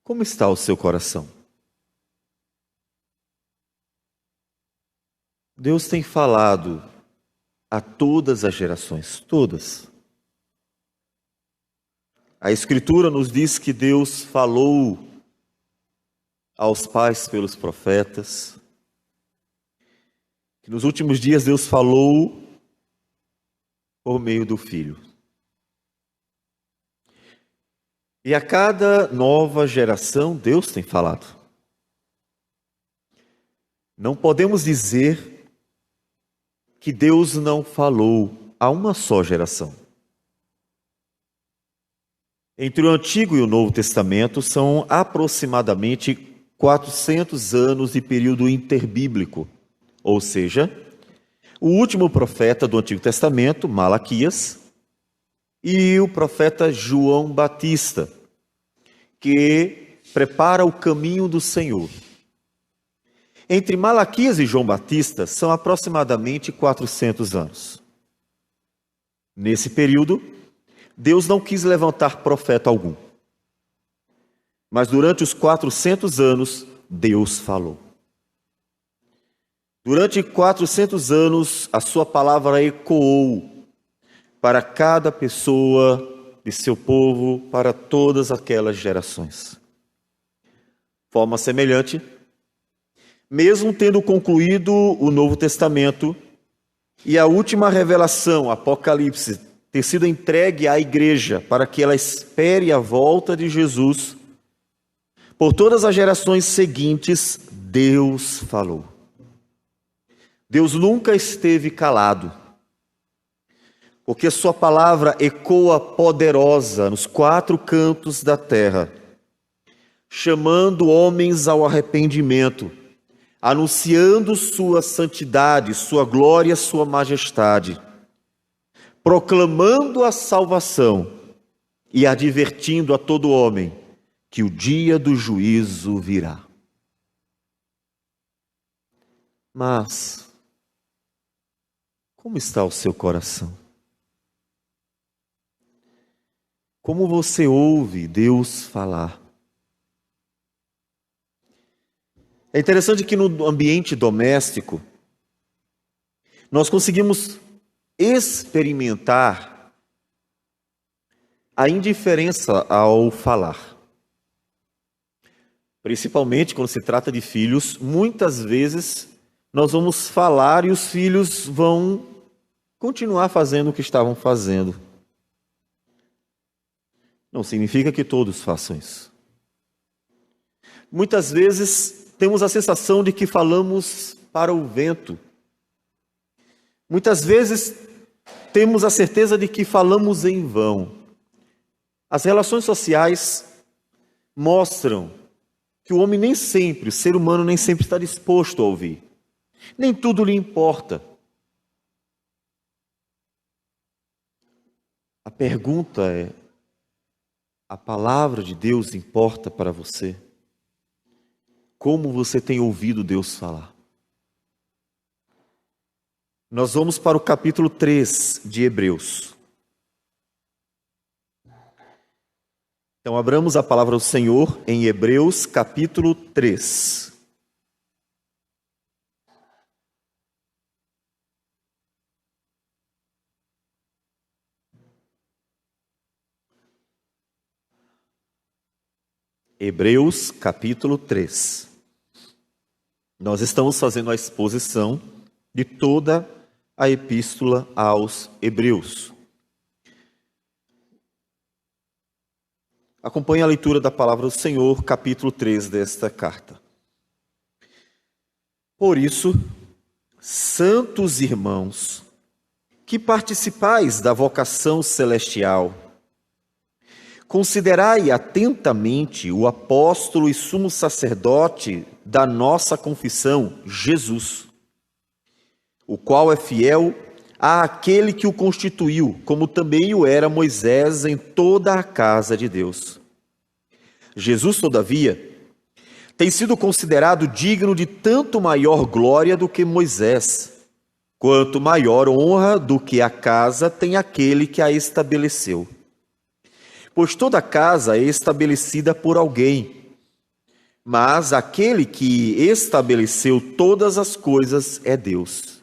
Como está o seu coração? Deus tem falado a todas as gerações, todas. A Escritura nos diz que Deus falou aos pais pelos profetas, que nos últimos dias Deus falou por meio do Filho. E a cada nova geração, Deus tem falado. Não podemos dizer que Deus não falou a uma só geração. Entre o Antigo e o Novo Testamento são aproximadamente 400 anos de período interbíblico, ou seja, o último profeta do Antigo Testamento, Malaquias, e o profeta João Batista, que prepara o caminho do Senhor. Entre Malaquias e João Batista são aproximadamente 400 anos. Nesse período, Deus não quis levantar profeta algum. Mas durante os 400 anos, Deus falou. Durante 400 anos, a sua palavra ecoou para cada pessoa de seu povo, para todas aquelas gerações. De forma semelhante, mesmo tendo concluído o Novo Testamento e a última revelação, Apocalipse, ter sido entregue à igreja para que ela espere a volta de Jesus, por todas as gerações seguintes, Deus falou. Deus nunca esteve calado, porque sua palavra ecoa poderosa nos quatro cantos da terra, chamando homens ao arrependimento, anunciando sua santidade, sua glória, sua majestade, proclamando a salvação e advertindo a todo homem que o dia do juízo virá. Mas, como está o seu coração? Como você ouve Deus falar? É interessante que no ambiente doméstico, nós conseguimos experimentar a indiferença ao falar. Principalmente quando se trata de filhos, muitas vezes nós vamos falar e os filhos vão continuar fazendo o que estavam fazendo. Não significa que todos façam isso. Muitas vezes temos a sensação de que falamos para o vento. Muitas vezes temos a certeza de que falamos em vão. As relações sociais mostram que o homem nem sempre, o ser humano nem sempre está disposto a ouvir. Nem tudo lhe importa. A pergunta é: a palavra de Deus importa para você? Como você tem ouvido Deus falar? Nós vamos para o capítulo 3 de Hebreus. Então, abramos a palavra do Senhor em Hebreus, capítulo 3. Hebreus, capítulo 3. Nós estamos fazendo a exposição de toda a epístola aos Hebreus. Acompanhe a leitura da palavra do Senhor, capítulo 3 desta carta. Por isso, santos irmãos, que participais da vocação celestial, considerai atentamente o apóstolo e sumo sacerdote da nossa confissão, Jesus, o qual é fiel àquele que o constituiu, como também o era Moisés em toda a casa de Deus. Jesus, todavia, tem sido considerado digno de tanto maior glória do que Moisés, quanto maior honra do que a casa tem aquele que a estabeleceu. Pois toda casa é estabelecida por alguém, mas aquele que estabeleceu todas as coisas é Deus.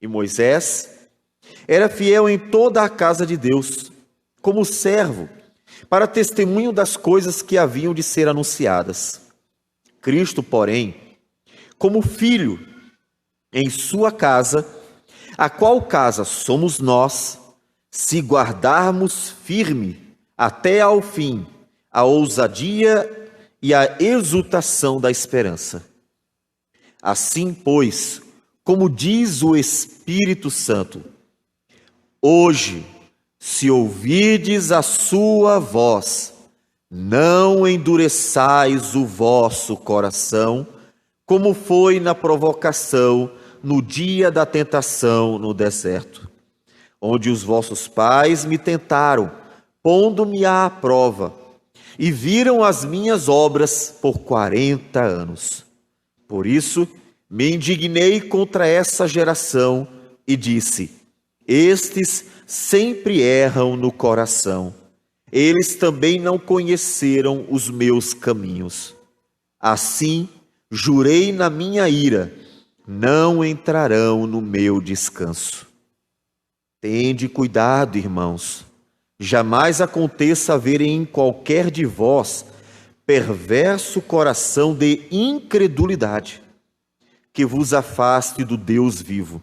E Moisés era fiel em toda a casa de Deus, como servo, para testemunho das coisas que haviam de ser anunciadas. Cristo, porém, como filho em sua casa, a qual casa somos nós, se guardarmos firme até ao fim a ousadia e a exultação da esperança. Assim, pois, como diz o Espírito Santo, hoje, se ouvirdes a sua voz, não endureçais o vosso coração, como foi na provocação no dia da tentação no deserto, onde os vossos pais me tentaram, pondo-me à prova, e viram as minhas obras por 40 anos. Por isso, me indignei contra essa geração e disse: estes sempre erram no coração. Eles também não conheceram os meus caminhos. Assim, jurei na minha ira, não entrarão no meu descanso. Tende cuidado, irmãos. Jamais aconteça haver em qualquer de vós perverso coração de incredulidade, que vos afaste do Deus vivo.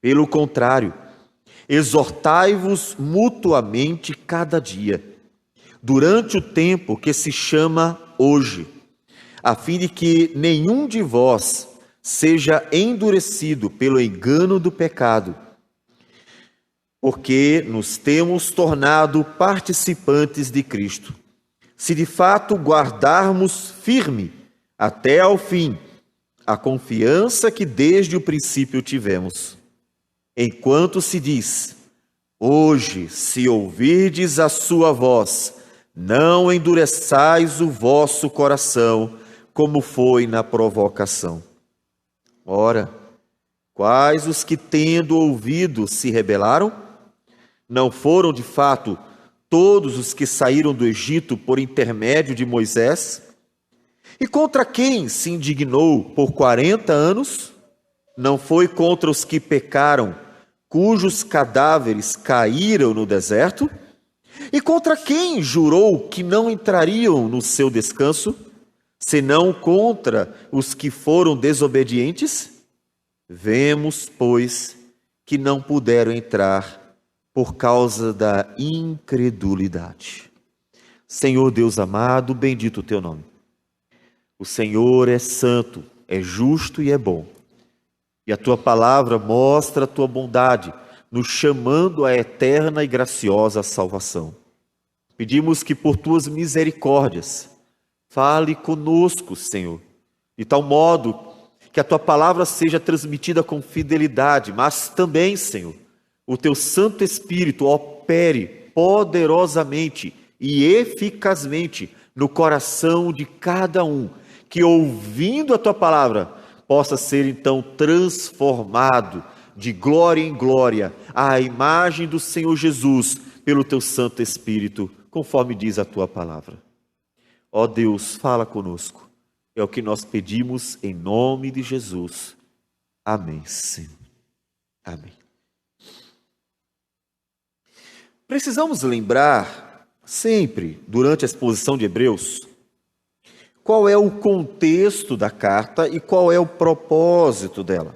Pelo contrário, exortai-vos mutuamente cada dia, durante o tempo que se chama hoje, a fim de que nenhum de vós seja endurecido pelo engano do pecado, porque nos temos tornado participantes de Cristo, se de fato guardarmos firme até ao fim a confiança que desde o princípio tivemos. Enquanto se diz: hoje, se ouvirdes a sua voz, não endureçais o vosso coração, como foi na provocação. Ora, quais os que, tendo ouvido, se rebelaram? Não foram, de fato, todos os que saíram do Egito por intermédio de Moisés? E contra quem se indignou por 40 anos? Não foi contra os que pecaram, cujos cadáveres caíram no deserto? E contra quem jurou que não entrariam no seu descanso, senão contra os que foram desobedientes? Vemos, pois, que não puderam entrar por causa da incredulidade. Senhor Deus amado, bendito o teu nome. O Senhor é santo, é justo e é bom. E a tua palavra mostra a tua bondade, nos chamando à eterna e graciosa salvação. Pedimos que por tuas misericórdias, fale conosco, Senhor, de tal modo que a tua palavra seja transmitida com fidelidade, mas também, Senhor, o teu Santo Espírito opere poderosamente e eficazmente no coração de cada um, que ouvindo a tua palavra, possa ser então transformado de glória em glória à imagem do Senhor Jesus pelo teu Santo Espírito, conforme diz a tua palavra. Ó Deus, fala conosco. É o que nós pedimos em nome de Jesus. Amém, Senhor. Amém. Precisamos lembrar sempre, durante a exposição de Hebreus, qual é o contexto da carta e qual é o propósito dela.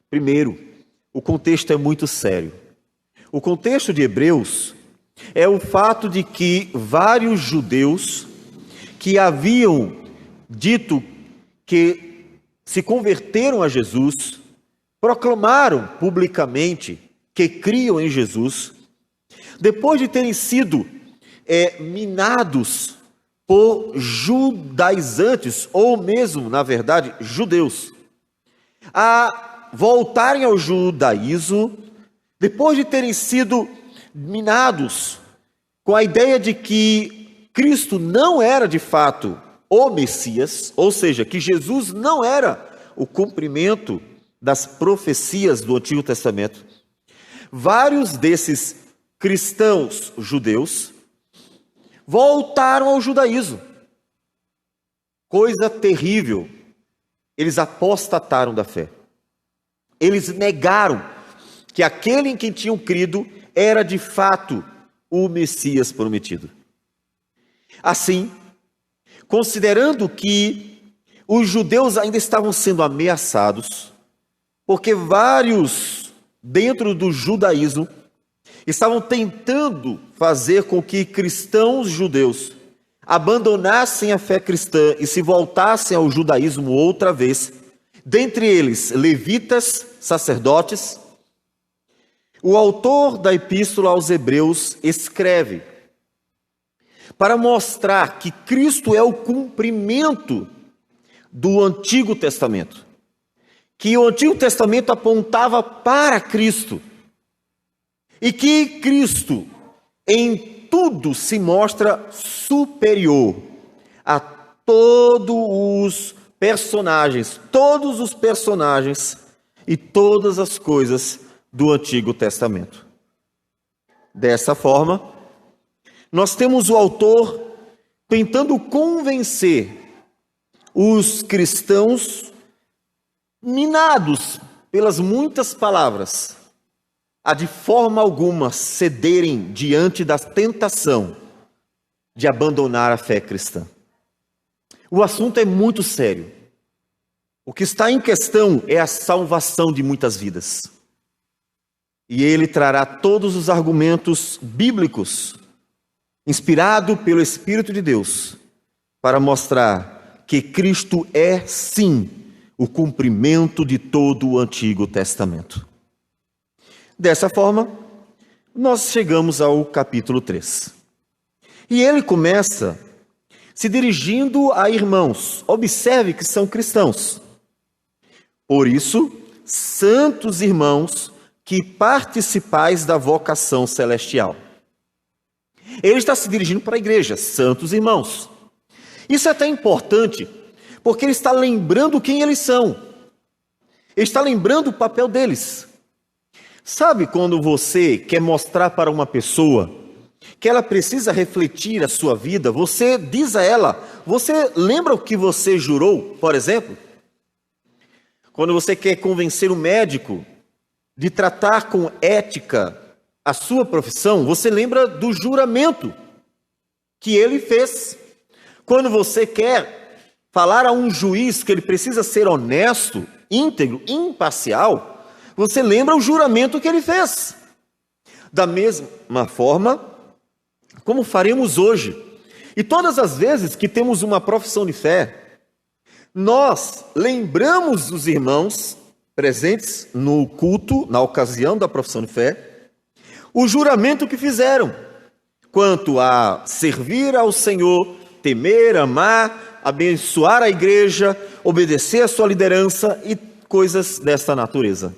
Primeiro, o contexto é muito sério. O contexto de Hebreus é o fato de que vários judeus que haviam dito que se converteram a Jesus, proclamaram publicamente que criam em Jesus, depois de terem sido minados por judaizantes, ou mesmo, na verdade, judeus, a voltarem ao judaísmo, depois de terem sido minados com a ideia de que Cristo não era de fato o Messias, ou seja, que Jesus não era o cumprimento das profecias do Antigo Testamento. Vários desses cristãos judeus voltaram ao judaísmo. Coisa terrível. Eles apostataram da fé. Eles negaram que aquele em quem tinham crido era de fato o Messias prometido. Assim, considerando que os judeus ainda estavam sendo ameaçados, porque vários dentro do judaísmo estavam tentando fazer com que cristãos judeus abandonassem a fé cristã e se voltassem ao judaísmo outra vez, dentre eles levitas, sacerdotes, o autor da Epístola aos Hebreus escreve para mostrar que Cristo é o cumprimento do Antigo Testamento, que o Antigo Testamento apontava para Cristo e que Cristo em tudo se mostra superior a todos os personagens e todas as coisas do Antigo Testamento. Dessa forma, nós temos o autor tentando convencer os cristãos minados pelas muitas palavras a de forma alguma cederem diante da tentação de abandonar a fé cristã. O assunto é muito sério. O que está em questão é a salvação de muitas vidas. E ele trará todos os argumentos bíblicos, inspirado pelo Espírito de Deus, para mostrar que Cristo é, sim, o cumprimento de todo o Antigo Testamento. Dessa forma, nós chegamos ao capítulo 3. E ele começa se dirigindo a irmãos. Observe que são cristãos. Por isso, santos irmãos, que participais da vocação celestial. Ele está se dirigindo para a igreja, santos irmãos. Isso é até importante, porque ele está lembrando quem eles são. Ele está lembrando o papel deles. Sabe quando você quer mostrar para uma pessoa que ela precisa refletir a sua vida, você diz a ela, você lembra o que você jurou, por exemplo? Quando você quer convencer o médico de tratar com ética a sua profissão, você lembra do juramento que ele fez. Quando você quer falar a um juiz que ele precisa ser honesto, íntegro, imparcial, você lembra o juramento que ele fez. Da mesma forma, como faremos hoje. E todas as vezes que temos uma profissão de fé, nós lembramos os irmãos presentes no culto, na ocasião da profissão de fé, o juramento que fizeram, quanto a servir ao Senhor, temer, amar, abençoar a igreja, obedecer à sua liderança e coisas desta natureza.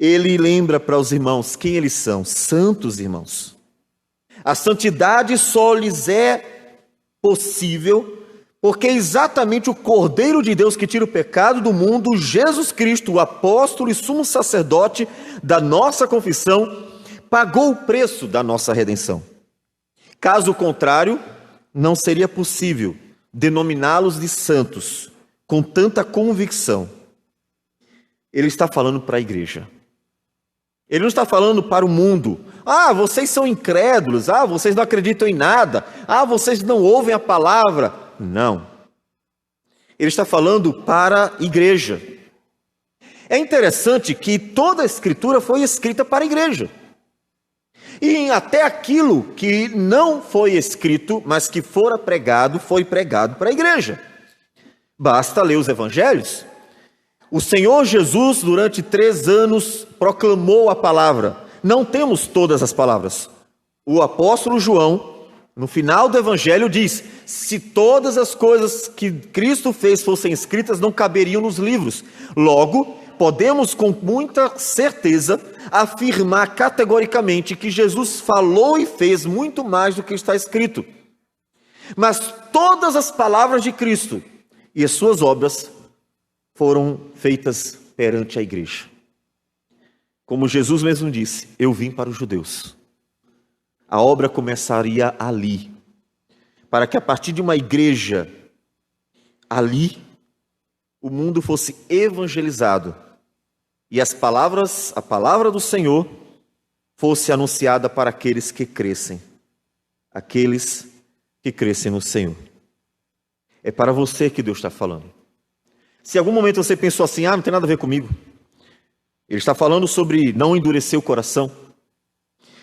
Ele lembra para os irmãos quem eles são, santos irmãos. A santidade só lhes é possível porque é exatamente o Cordeiro de Deus que tira o pecado do mundo, Jesus Cristo, o apóstolo e sumo sacerdote da nossa confissão, pagou o preço da nossa redenção. Caso contrário, não seria possível denominá-los de santos com tanta convicção. Ele está falando para a igreja. Ele não está falando para o mundo. Ah, vocês são incrédulos. Ah, vocês não acreditam em nada. Ah, vocês não ouvem a palavra. Não. Ele está falando para a igreja. É interessante que toda a Escritura foi escrita para a igreja. E até aquilo que não foi escrito, mas que fora pregado, foi pregado para a igreja. Basta ler os evangelhos. O Senhor Jesus, durante 3 anos, proclamou a palavra. Não temos todas as palavras. O apóstolo João, no final do evangelho, diz: se todas as coisas que Cristo fez fossem escritas, não caberiam nos livros. Logo, podemos com muita certeza afirmar categoricamente que Jesus falou e fez muito mais do que está escrito. Mas todas as palavras de Cristo e as suas obras foram feitas perante a igreja. Como Jesus mesmo disse, eu vim para os judeus. A obra começaria ali, para que a partir de uma igreja ali o mundo fosse evangelizado e a palavra do Senhor fosse anunciada para aqueles que crescem no Senhor. É para você que Deus está falando. Se em algum momento você pensou assim, não tem nada a ver comigo. Ele está falando sobre não endurecer o coração.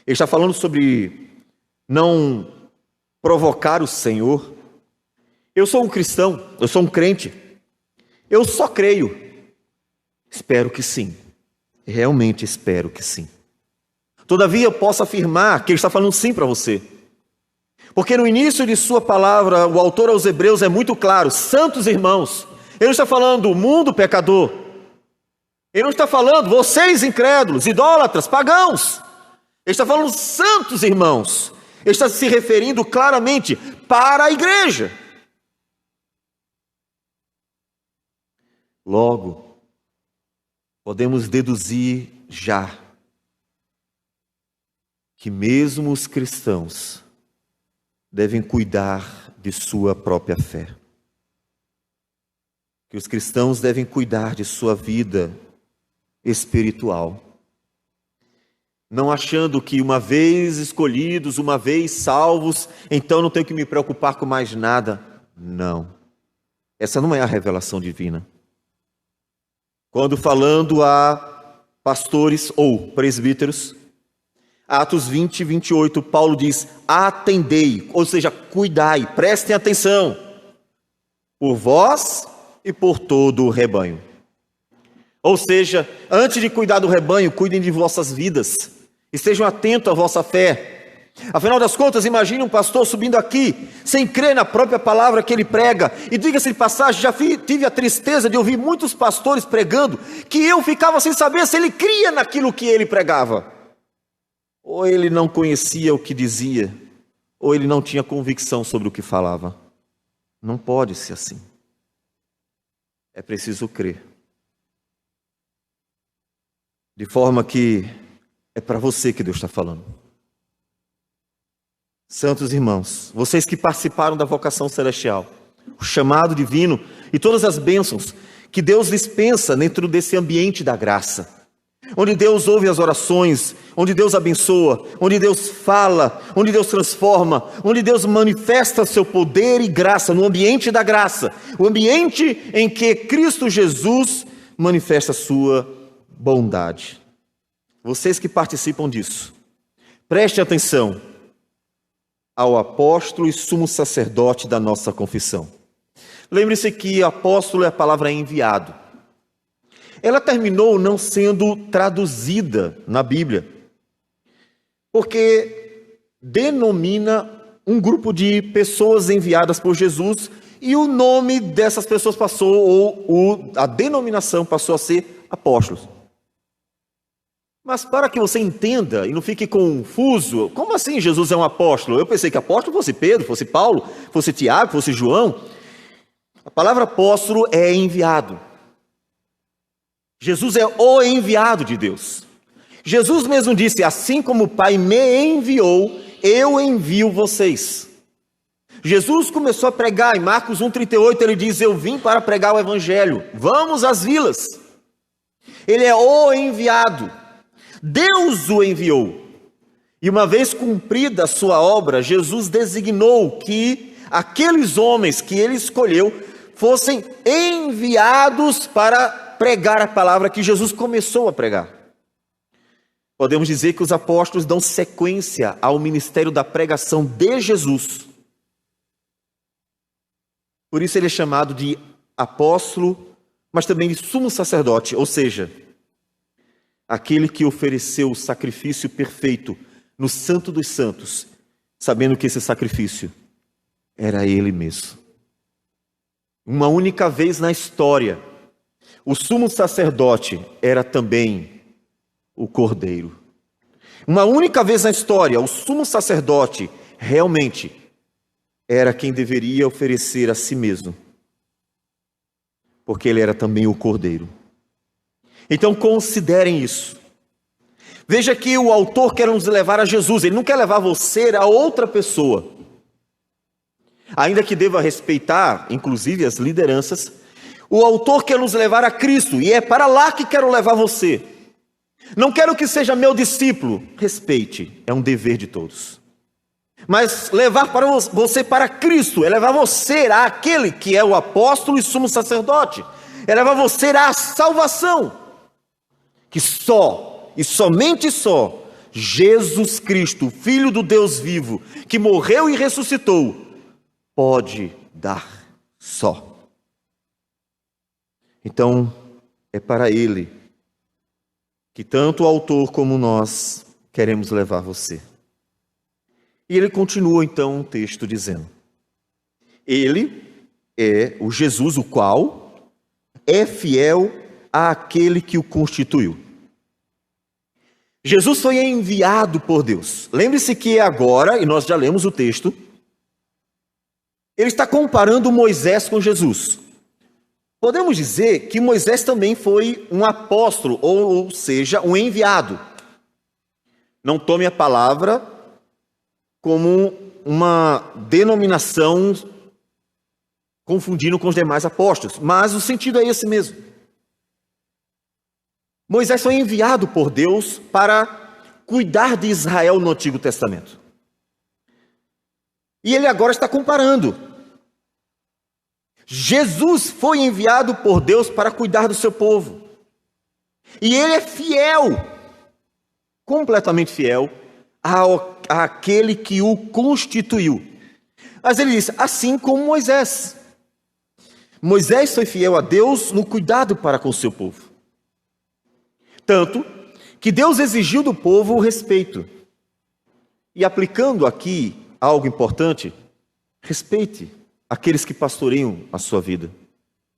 Ele está falando sobre não provocar o Senhor. Eu sou um cristão, eu sou um crente. Eu só creio. Espero que sim. Realmente espero que sim. Todavia, eu posso afirmar que ele está falando sim para você. Porque no início de sua palavra, o autor aos Hebreus é muito claro. Santos irmãos. Ele não está falando do mundo pecador. Ele não está falando vocês incrédulos, idólatras, pagãos. Ele está falando santos irmãos. Ele está se referindo claramente para a igreja. Logo, podemos deduzir já que mesmo os cristãos devem cuidar de sua própria fé. Que os cristãos devem cuidar de sua vida espiritual. Não achando que uma vez escolhidos, uma vez salvos, então não tenho que me preocupar com mais nada. Não. Essa não é a revelação divina. Quando falando a pastores ou presbíteros, Atos 20, 28, Paulo diz, atendei, ou seja, cuidai, prestem atenção, por vós e por todo o rebanho. Ou seja, antes de cuidar do rebanho, cuidem de vossas vidas, estejam atentos à vossa fé. Afinal das contas, imagine um pastor subindo aqui, sem crer na própria palavra que ele prega. E diga-se de passagem, já tive a tristeza de ouvir muitos pastores pregando, que eu ficava sem saber se ele cria naquilo que ele pregava. Ou ele não conhecia o que dizia, ou ele não tinha convicção sobre o que falava. Não pode ser assim. É preciso crer. De forma que é para você que Deus está falando. Santos irmãos, vocês que participaram da vocação celestial, o chamado divino e todas as bênçãos que Deus dispensa dentro desse ambiente da graça, onde Deus ouve as orações, onde Deus abençoa, onde Deus fala, onde Deus transforma, onde Deus manifesta seu poder e graça, no ambiente da graça, o ambiente em que Cristo Jesus manifesta a sua bondade. Vocês que participam disso, prestem atenção ao apóstolo e sumo sacerdote da nossa confissão. Lembre-se que apóstolo é a palavra enviado. Ela terminou não sendo traduzida na Bíblia, porque denomina um grupo de pessoas enviadas por Jesus e o nome dessas pessoas passou, a denominação passou a ser apóstolos. Mas para que você entenda e não fique confuso, como assim Jesus é um apóstolo? Eu pensei que apóstolo fosse Pedro, fosse Paulo, fosse Tiago, fosse João. A palavra apóstolo é enviado. Jesus é o enviado de Deus. Jesus mesmo disse, assim como o Pai me enviou, eu envio vocês. Jesus começou a pregar, em Marcos 1,38 ele diz, eu vim para pregar o evangelho, vamos às vilas. Ele é o enviado. Deus o enviou. E uma vez cumprida a sua obra, Jesus designou que aqueles homens que ele escolheu fossem enviados para pregar a palavra que Jesus começou a pregar. Podemos dizer que os apóstolos dão sequência ao ministério da pregação de Jesus. Por isso ele é chamado de apóstolo, mas também de sumo sacerdote, ou seja, aquele que ofereceu o sacrifício perfeito no Santo dos Santos, sabendo que esse sacrifício era ele mesmo. Uma única vez na história, o sumo sacerdote era também o Cordeiro. Uma única vez na história, o sumo sacerdote realmente era quem deveria oferecer a si mesmo, porque ele era também o Cordeiro. Então considerem isso. Veja que o autor quer nos levar a Jesus, ele não quer levar você a outra pessoa. ainda que deva respeitar, inclusive, as lideranças, o autor quer nos levar a Cristo, e é para lá que quero levar você. Não quero que seja meu discípulo, respeite, é um dever de todos. Mas levar para você para Cristo, é levar você àquele que é o apóstolo e sumo sacerdote, é levar você à salvação, que só, e somente só, Jesus Cristo, Filho do Deus vivo, que morreu e ressuscitou, pode dar só. Então, é para Ele que tanto o autor como nós queremos levar você. E ele continua então o texto dizendo: Ele é o Jesus, o qual é fiel àquele que o constituiu. Jesus foi enviado por Deus. Lembre-se que agora, e nós já lemos o texto, ele está comparando Moisés com Jesus. Podemos dizer que Moisés também foi um apóstolo, ou seja, um enviado. Não tome a palavra como uma denominação confundindo com os demais apóstolos, mas o sentido é esse mesmo. Moisés foi enviado por Deus para cuidar de Israel no Antigo Testamento. E ele agora está comparando. Jesus foi enviado por Deus para cuidar do seu povo. E ele é fiel, completamente fiel, àquele que o constituiu. Mas ele diz, assim como Moisés. Moisés foi fiel a Deus no cuidado para com o seu povo. Tanto que Deus exigiu do povo o respeito. E aplicando aqui algo importante, respeite aqueles que pastoreiam a sua vida.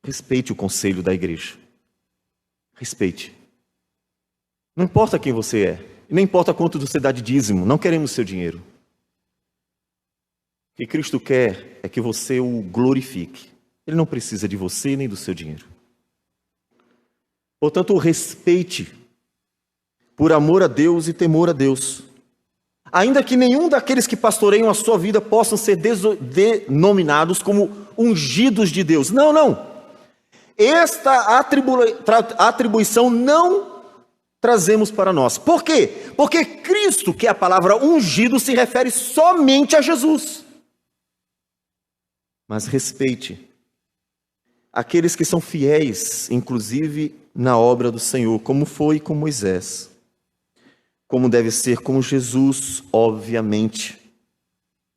Respeite o conselho da igreja. Respeite. Não importa quem você é, e não importa quanto você dá de dízimo, não queremos seu dinheiro. O que Cristo quer é que você o glorifique. Ele não precisa de você nem do seu dinheiro. Portanto, o respeite por amor a Deus e temor a Deus. Ainda que nenhum daqueles que pastoreiam a sua vida possam ser denominados como ungidos de Deus. Não, não. Esta atribuição não trazemos para nós. Por quê? Porque Cristo, que é a palavra ungido, se refere somente a Jesus. Mas respeite aqueles que são fiéis, inclusive na obra do Senhor, como foi com Moisés. Como deve ser com Jesus, obviamente.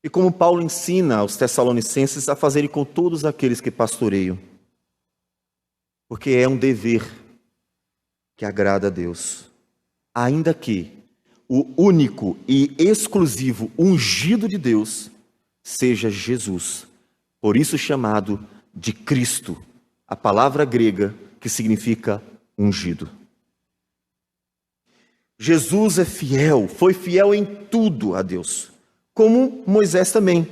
E como Paulo ensina aos Tessalonicenses a fazerem com todos aqueles que pastoreiam. Porque é um dever que agrada a Deus. Ainda que o único e exclusivo ungido de Deus seja Jesus. Por isso chamado de Cristo, a palavra grega que significa ungido. Jesus é fiel, foi fiel em tudo a Deus, como Moisés também.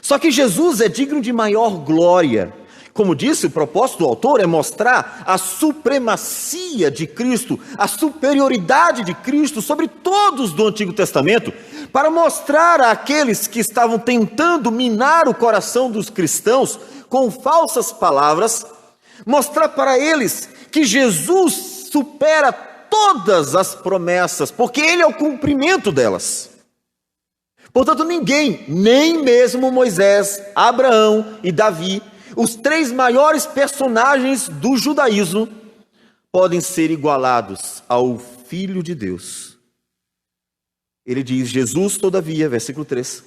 Só que Jesus é digno de maior glória. Como disse, o propósito do autor é mostrar a supremacia de Cristo, a superioridade de Cristo sobre todos do Antigo Testamento, para mostrar àqueles que estavam tentando minar o coração dos cristãos com falsas palavras, mostrar para eles que Jesus supera todas as promessas, porque Ele é o cumprimento delas. Portanto, ninguém, nem mesmo Moisés, Abraão e Davi, os três maiores personagens do judaísmo, podem ser igualados ao Filho de Deus. Ele diz, Jesus, todavia, versículo 3,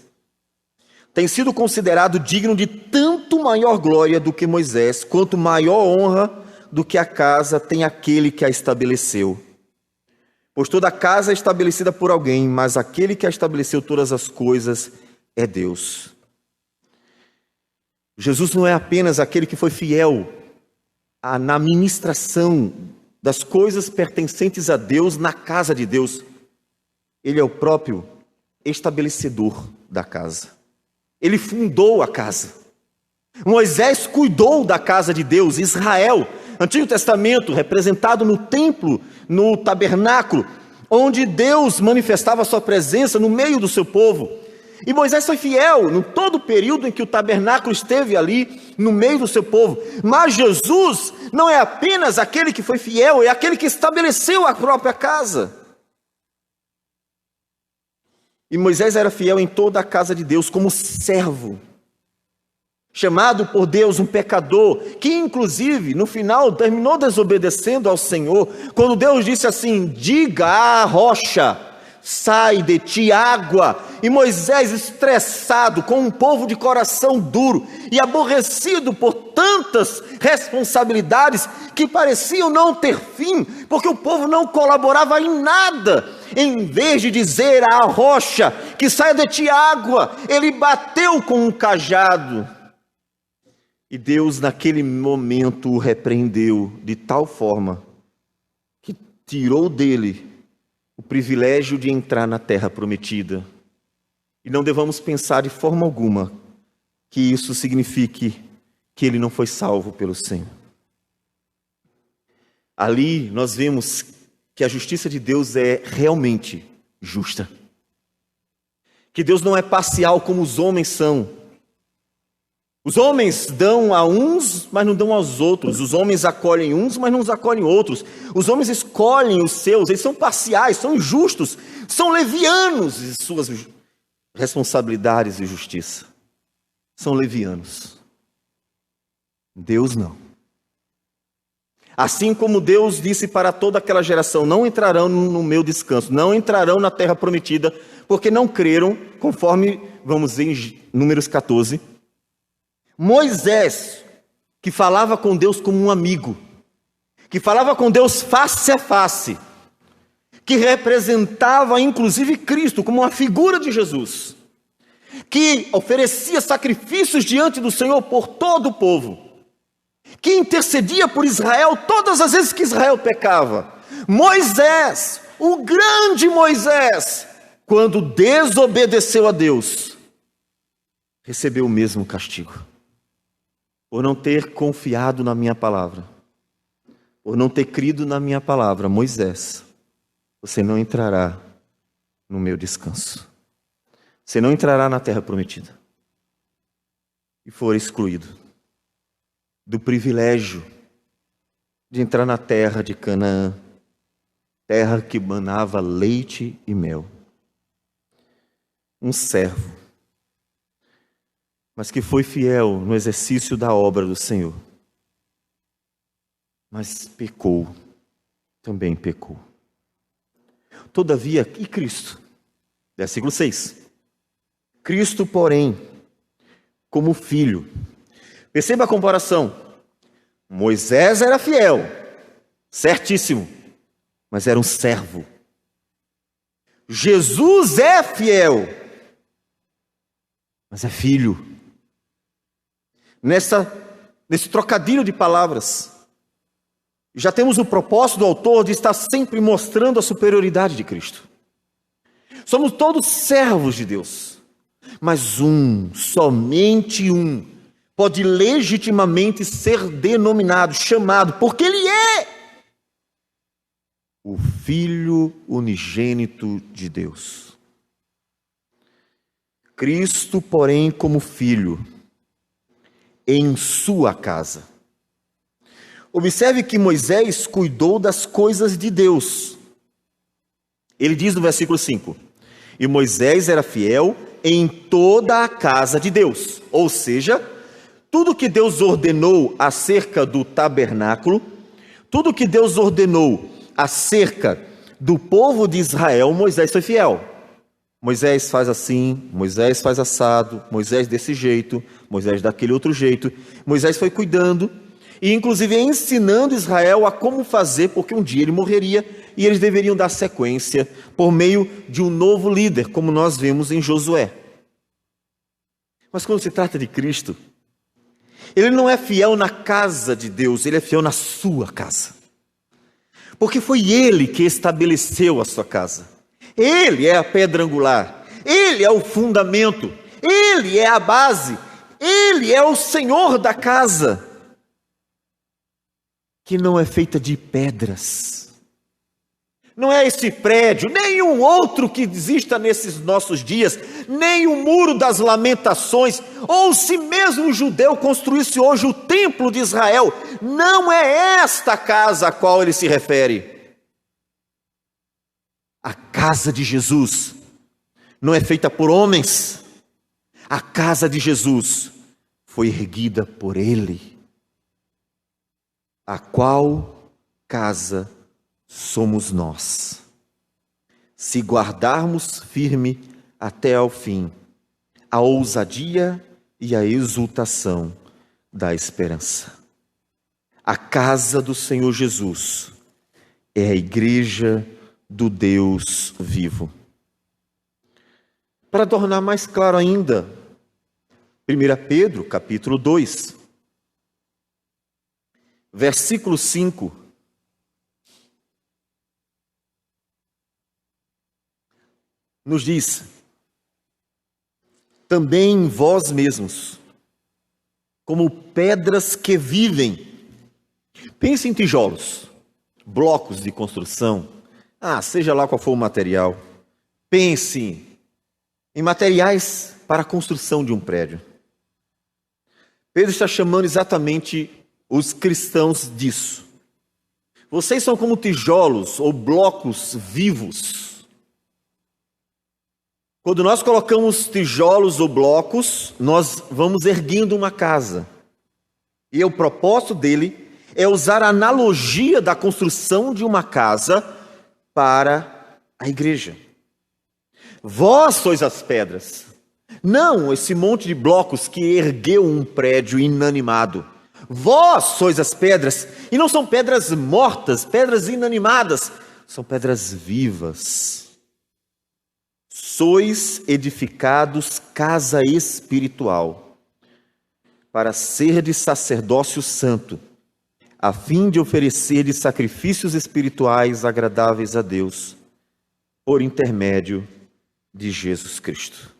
tem sido considerado digno de tanto maior glória do que Moisés, quanto maior honra do que a casa tem aquele que a estabeleceu. Pois toda casa é estabelecida por alguém, mas aquele que estabeleceu todas as coisas é Deus. Jesus não é apenas aquele que foi fiel na ministração das coisas pertencentes a Deus na casa de Deus. Ele é o próprio estabelecedor da casa. Ele fundou a casa. Moisés cuidou da casa de Deus, Israel, Antigo Testamento, representado no templo, no tabernáculo, onde Deus manifestava a sua presença no meio do seu povo. E Moisés foi fiel no todo o período em que o tabernáculo esteve ali no meio do seu povo. Mas Jesus não é apenas aquele que foi fiel, é aquele que estabeleceu a própria casa. E Moisés era fiel em toda a casa de Deus como servo, chamado por Deus um pecador, que inclusive no final terminou desobedecendo ao Senhor, quando Deus disse assim: diga à rocha, sai de ti água. E Moisés, estressado, com um povo de coração duro e aborrecido por tantas responsabilidades que pareciam não ter fim, porque o povo não colaborava em nada, em vez de dizer à rocha que saia de ti água, ele bateu com um cajado. E Deus naquele momento o repreendeu de tal forma que tirou dele o privilégio de entrar na terra prometida. E não devamos pensar de forma alguma que isso signifique que ele não foi salvo pelo Senhor. Ali nós vemos que a justiça de Deus é realmente justa. Que Deus não é parcial como os homens são. Os homens dão a uns, mas não dão aos outros. Os homens acolhem uns, mas não os acolhem outros. Os homens escolhem os seus, eles são parciais, são injustos, são levianos em suas responsabilidades e justiça. São levianos. Deus não. Assim como Deus disse para toda aquela geração: não entrarão no meu descanso, não entrarão na terra prometida, porque não creram, conforme vamos ver em Números 14. Moisés, que falava com Deus como um amigo, que falava com Deus face a face, que representava inclusive Cristo como uma figura de Jesus, que oferecia sacrifícios diante do Senhor por todo o povo, que intercedia por Israel todas as vezes que Israel pecava. Moisés, o grande Moisés, quando desobedeceu a Deus, recebeu o mesmo castigo. Por não ter confiado na minha palavra, por não ter crido na minha palavra, Moisés, você não entrará no meu descanso. Você não entrará na terra prometida. E for excluído do privilégio de entrar na terra de Canaã, terra que manava leite e mel. Um servo, mas que foi fiel no exercício da obra do Senhor. Mas pecou, também pecou. Todavia, e Cristo? Versículo 6. Cristo, porém, como filho. Perceba a comparação. Moisés era fiel, certíssimo, mas era um servo. Jesus é fiel, mas é filho. Nesse trocadilho de palavras, já temos o propósito do autor de estar sempre mostrando a superioridade de Cristo. Somos todos servos de Deus, mas somente um, pode legitimamente ser denominado, chamado, porque ele é o Filho unigênito de Deus. Cristo, porém, como filho, em sua casa. Observe que Moisés cuidou das coisas de Deus. Ele diz no versículo 5: e Moisés era fiel em toda a casa de Deus. Ou seja, tudo que Deus ordenou acerca do tabernáculo, tudo que Deus ordenou acerca do povo de Israel, Moisés foi fiel. Moisés faz assim, Moisés faz assado, Moisés desse jeito, Moisés daquele outro jeito. Moisés foi cuidando e inclusive ensinando Israel a como fazer, porque um dia ele morreria e eles deveriam dar sequência por meio de um novo líder, como nós vemos em Josué. Mas quando se trata de Cristo, ele não é fiel na casa de Deus, ele é fiel na sua casa. Porque foi ele que estabeleceu a sua casa. Ele é a pedra angular, ele é o fundamento, ele é a base, ele é o Senhor da casa, que não é feita de pedras, Não é esse prédio, nem um outro que exista nesses nossos dias, nem o muro das lamentações, ou se mesmo o judeu construísse hoje o templo de Israel, não é esta casa a qual ele se refere. A casa de Jesus não é feita por homens, a casa de Jesus foi erguida por Ele, a qual casa somos nós, se guardarmos firme até ao fim a ousadia e a exultação da esperança. A casa do Senhor Jesus é a igreja do Deus vivo. Para tornar mais claro ainda, 1 Pedro, capítulo 2, versículo 5, nos diz: também vós mesmos, como pedras que vivem. Pense em tijolos, blocos de construção, seja lá qual for o material. Pense em materiais para a construção de um prédio. Pedro está chamando exatamente os cristãos disso. Vocês são como tijolos ou blocos vivos. Quando nós colocamos tijolos ou blocos, nós vamos erguendo uma casa. E o propósito dele é usar a analogia da construção de uma casa para a igreja. Vós sois as pedras, não esse monte de blocos que ergueu um prédio inanimado. Vós sois as pedras, e não são pedras mortas, pedras inanimadas, são pedras vivas. Sois edificados casa espiritual, para ser de sacerdócio santo, a fim de oferecer de sacrifícios espirituais agradáveis a Deus, por intermédio de Jesus Cristo.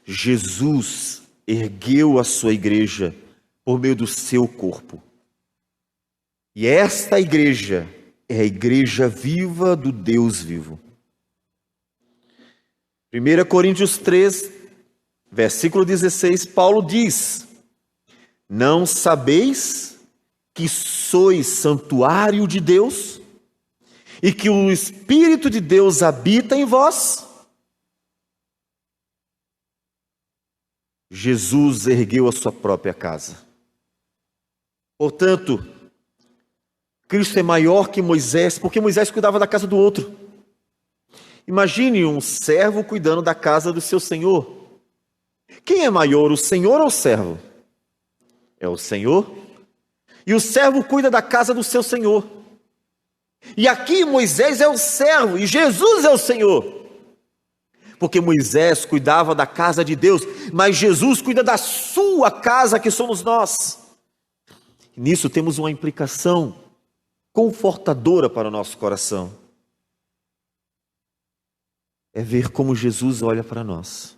Jesus ergueu a sua igreja por meio do seu corpo. E esta igreja é a igreja viva do Deus vivo. 1 Coríntios 3, versículo 16, Paulo diz: não sabeis que sois santuário de Deus e que o Espírito de Deus habita em vós? Jesus ergueu a sua própria casa. Portanto, Cristo é maior que Moisés, porque Moisés cuidava da casa do outro. Imagine um servo cuidando da casa do seu senhor. Quem é maior, o senhor ou o servo? É o senhor. E o servo cuida da casa do seu senhor. E aqui Moisés é o servo e Jesus é o Senhor. Porque Moisés cuidava da casa de Deus, mas Jesus cuida da sua casa, que somos nós. Nisso temos uma implicação confortadora para o nosso coração. É ver como Jesus olha para nós.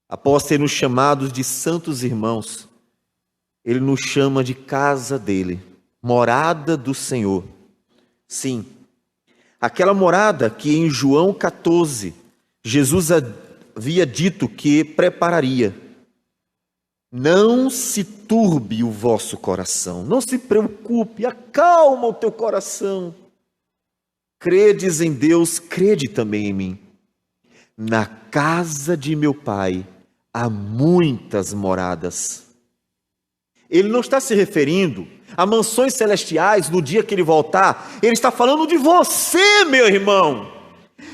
Após ter nos chamados de santos irmãos, Ele nos chama de casa dele, morada do Senhor. Sim, aquela morada que em João 14, Jesus havia dito que prepararia. Não se turbe o vosso coração, não se preocupe, acalma o teu coração. Credes em Deus, crede também em mim. Na casa de meu Pai há muitas moradas. Ele não está se referindo a mansões celestiais no dia que ele voltar. Ele está falando de você, meu irmão.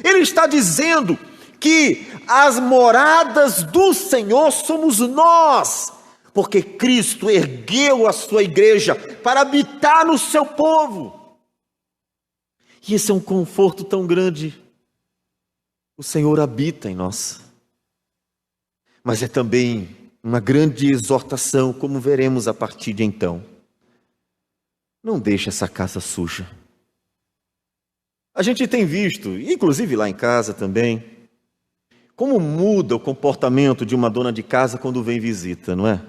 Ele está dizendo que as moradas do Senhor somos nós, porque Cristo ergueu a sua igreja para habitar no seu povo. E esse é um conforto tão grande. O Senhor habita em nós. Mas é também uma grande exortação, como veremos a partir de então. Não deixe essa casa suja. A gente tem visto, inclusive lá em casa também, como muda o comportamento de uma dona de casa quando vem visita, não é?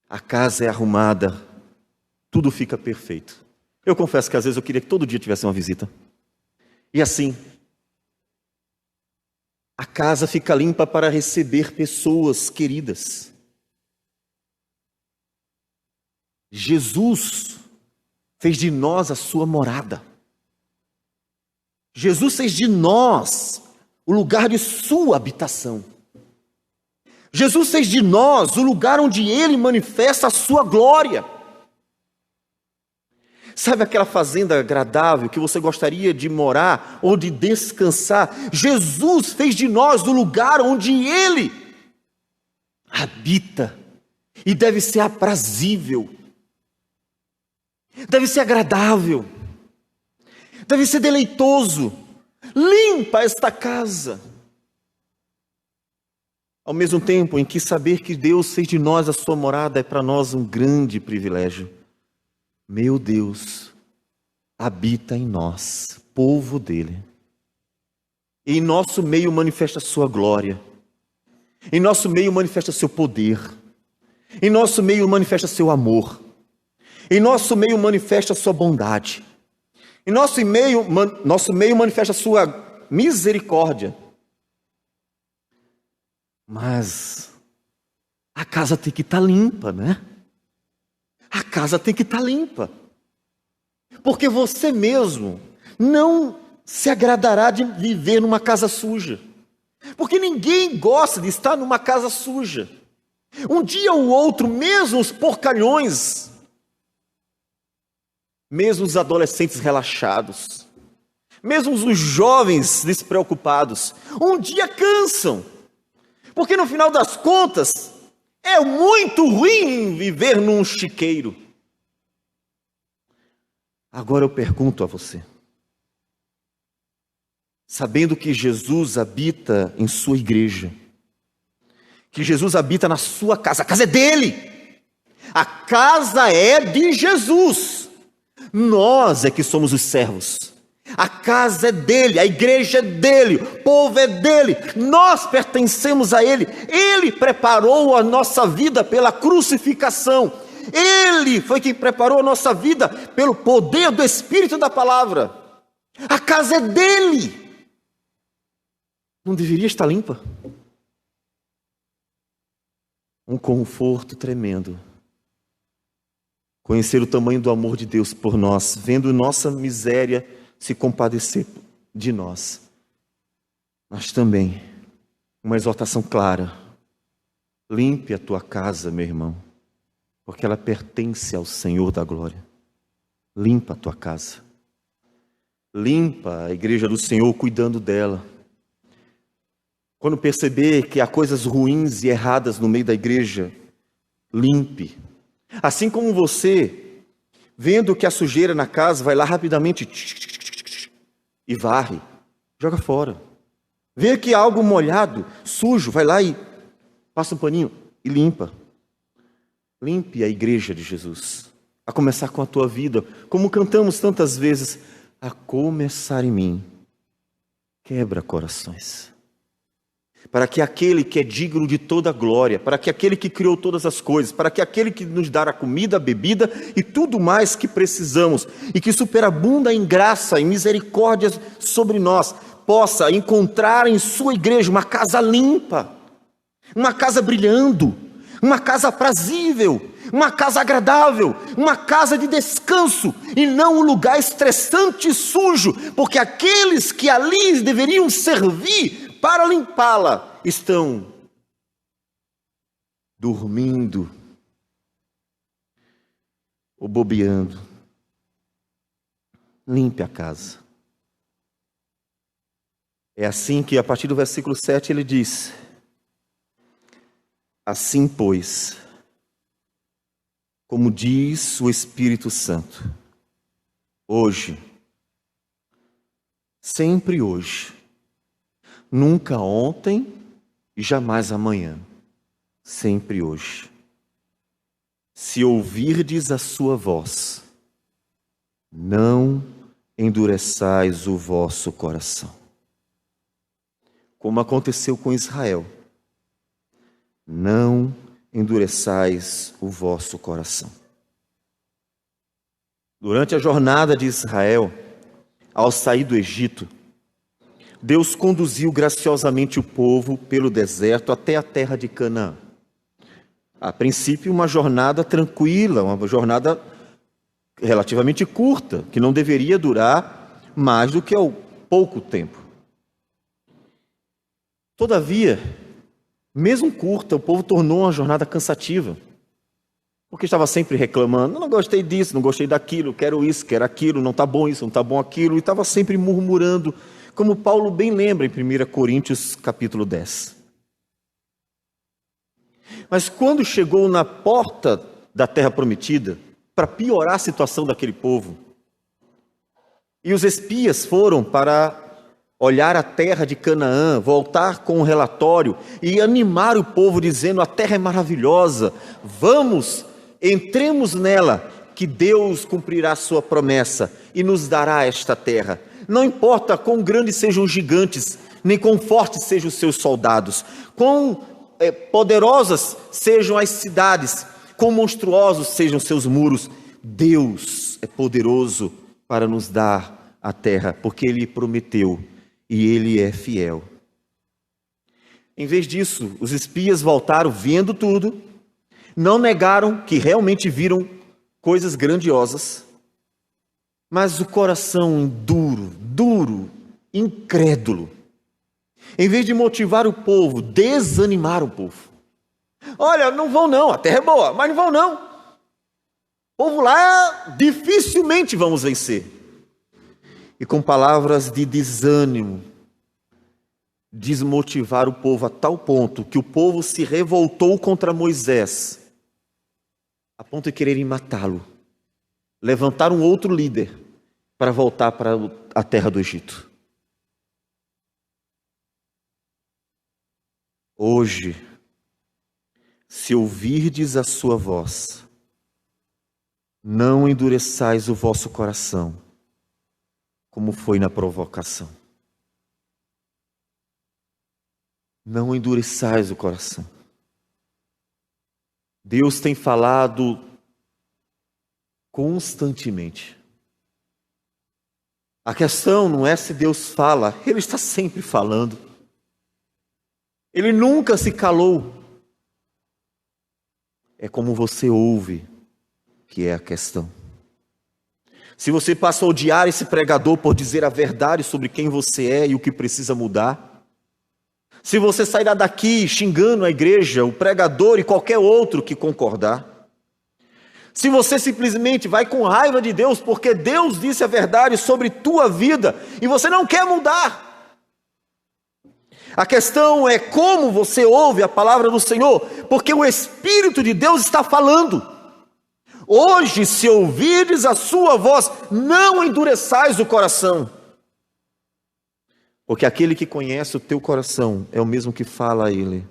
A casa é arrumada, tudo fica perfeito. Eu confesso que às vezes eu queria que todo dia tivesse uma visita. E assim, a casa fica limpa para receber pessoas queridas. Jesus fez de nós a sua morada. Jesus fez de nós o lugar de sua habitação. Jesus fez de nós o lugar onde Ele manifesta a sua glória. Sabe aquela fazenda agradável que você gostaria de morar ou de descansar? Jesus fez de nós o lugar onde Ele habita. E deve ser aprazível. Deve ser agradável. Deve ser deleitoso. Limpa esta casa. Ao mesmo tempo em que saber que Deus fez de nós a sua morada é para nós um grande privilégio. Meu Deus habita em nós, povo dele. E em nosso meio manifesta a sua glória. Em nosso meio manifesta seu poder. Em nosso meio manifesta seu amor. Em nosso meio manifesta a sua bondade. Em nosso meio manifesta a sua misericórdia. Mas a casa tem que estar limpa, né? A casa tem que estar limpa. Porque você mesmo não se agradará de viver numa casa suja. Porque ninguém gosta de estar numa casa suja. Um dia ou outro, mesmo os porcalhões, mesmo os adolescentes relaxados, mesmo os jovens despreocupados, um dia cansam. Porque no final das contas, é muito ruim viver num chiqueiro. Agora eu pergunto a você, sabendo que Jesus habita em sua igreja, que Jesus habita na sua casa, a casa é dele, a casa é de Jesus, nós é que somos os servos. A casa é dele, a igreja é dele, o povo é dele, nós pertencemos a ele. Ele preparou a nossa vida pela crucificação. Ele foi quem preparou a nossa vida pelo poder do Espírito da palavra. A casa é dele. Não deveria estar limpa? Um conforto tremendo. Conhecer o tamanho do amor de Deus por nós, vendo nossa miséria se compadecer de nós. Mas também uma exortação clara: limpe a tua casa, meu irmão, porque ela pertence ao Senhor da glória. Limpa a tua casa. Limpa a igreja do Senhor, cuidando dela. Quando perceber que há coisas ruins e erradas no meio da igreja, limpe. Assim como você, vendo que há sujeira na casa, vai lá rapidamente e varre, joga fora. Vê que há algo molhado, sujo, vai lá e passa um paninho e limpa. Limpe a igreja de Jesus, a começar com a tua vida, como cantamos tantas vezes, a começar em mim. Quebra corações, para que aquele que é digno de toda a glória, para que aquele que criou todas as coisas, para que aquele que nos dá a comida, a bebida e tudo mais que precisamos, e que superabunda em graça e misericórdia sobre nós, possa encontrar em sua igreja uma casa limpa, uma casa brilhando, uma casa aprazível, uma casa agradável, uma casa de descanso, e não um lugar estressante e sujo, porque aqueles que ali deveriam servir para limpá-la estão dormindo ou bobeando. Limpe a casa. É assim que, a partir do versículo 7, ele diz: assim, pois, como diz o Espírito Santo, hoje, sempre hoje, nunca ontem e jamais amanhã, sempre hoje, se ouvirdes a sua voz, não endureçais o vosso coração. Como aconteceu com Israel, não endureçais o vosso coração. Durante a jornada de Israel, ao sair do Egito, Deus conduziu graciosamente o povo pelo deserto até a terra de Canaã. A princípio, uma jornada tranquila, uma jornada relativamente curta, que não deveria durar mais do que pouco tempo. Todavia, mesmo curta, o povo tornou uma jornada cansativa, porque estava sempre reclamando: não gostei disso, não gostei daquilo, quero isso, quero aquilo, não está bom isso, não está bom aquilo, e estava sempre murmurando, como Paulo bem lembra em 1 Coríntios capítulo 10. Mas quando chegou na porta da terra prometida, para piorar a situação daquele povo, e os espias foram para olhar a terra de Canaã, voltar com um relatório e animar o povo dizendo: a terra é maravilhosa, vamos, entremos nela, que Deus cumprirá a sua promessa e nos dará esta terra. Não importa quão grandes sejam os gigantes, nem quão fortes sejam os seus soldados, quão poderosas sejam as cidades, quão monstruosos sejam seus muros, Deus é poderoso para nos dar a terra, porque Ele prometeu e Ele é fiel. Em vez disso, os espias voltaram vendo tudo, não negaram que realmente viram coisas grandiosas, mas o coração duro, incrédulo, em vez de motivar o povo, desanimaram o povo. Olha, não vão não, a terra é boa, mas não vão não. O povo lá, dificilmente vamos vencer. E com palavras de desânimo, desmotivar o povo a tal ponto que o povo se revoltou contra Moisés, a ponto de quererem matá-lo. Levantar um outro líder para voltar para a terra do Egito. Hoje, se ouvirdes a sua voz, não endureçais o vosso coração, como foi na provocação. Não endureçais o coração. Deus tem falado constantemente. A questão não é se Deus fala, Ele está sempre falando. Ele nunca se calou. É como você ouve que é a questão. Se você passa a odiar esse pregador por dizer a verdade sobre quem você é e o que precisa mudar, se você sairá daqui xingando a igreja, o pregador e qualquer outro que concordar, se você simplesmente vai com raiva de Deus porque Deus disse a verdade sobre tua vida e você não quer mudar, a questão é como você ouve a palavra do Senhor, porque o Espírito de Deus está falando. Hoje, se ouvirdes a sua voz, não endureçais o coração. Porque aquele que conhece o teu coração é o mesmo que fala a ele,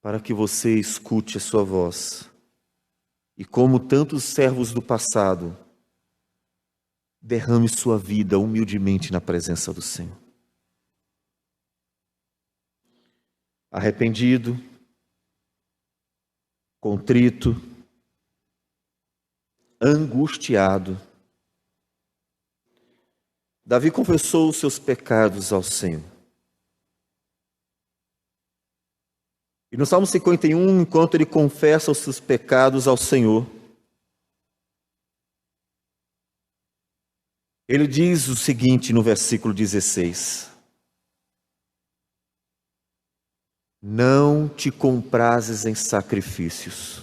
para que você escute a sua voz. E como tantos servos do passado, derrame sua vida humildemente na presença do Senhor. Arrependido, contrito, angustiado, Davi confessou os seus pecados ao Senhor. E no Salmo 51, enquanto ele confessa os seus pecados ao Senhor, ele diz o seguinte no versículo 16: não te comprases em sacrifícios,